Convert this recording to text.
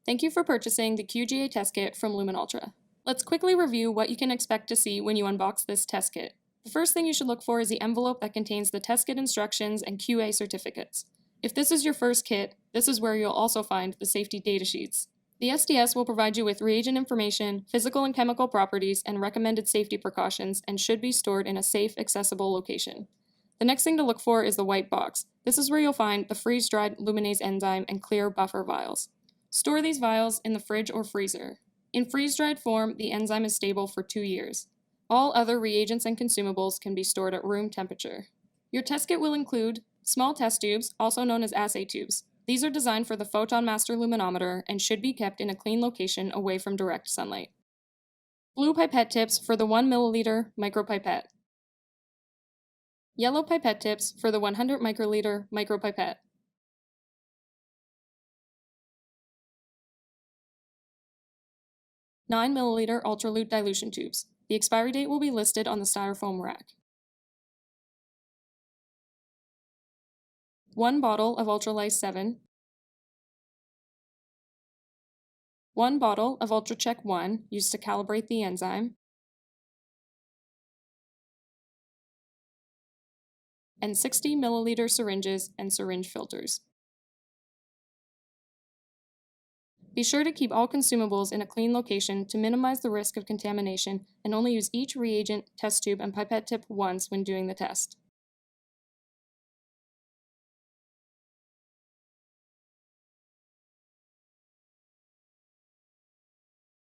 Thank you for purchasing the QGA test kit from LuminUltra. Let's quickly review what you can expect to see when you unbox this test kit. The first thing you should look for is the envelope that contains the test kit instructions and QA certificates. If this is your first kit, this is where you'll also find the safety data sheets. The SDS will provide you with reagent information, physical and chemical properties, and recommended safety precautions, and should be stored in a safe, accessible location. The next thing to look for is the white box. This is where you'll find the freeze-dried luminase enzyme and clear buffer vials. Store these vials in the fridge or freezer. In freeze-dried form, the enzyme is stable for 2 years. All other reagents and consumables can be stored at room temperature. Your test kit will include small test tubes, also known as assay tubes. These are designed for the photon master luminometer and should be kept in a clean location away from direct sunlight. Blue pipette tips for the 1 milliliter micropipette. Yellow pipette tips for the 100 microliter micropipette. Nine milliliter ultralute dilution tubes. The expiry date will be listed on the styrofoam rack. 1 bottle of Ultralyse 7. 1 bottle of UltraCheck 1 used to calibrate the enzyme. And 60 milliliter syringes and syringe filters. Be sure to keep all consumables in a clean location to minimize the risk of contamination and only use each reagent, test tube, and pipette tip once when doing the test.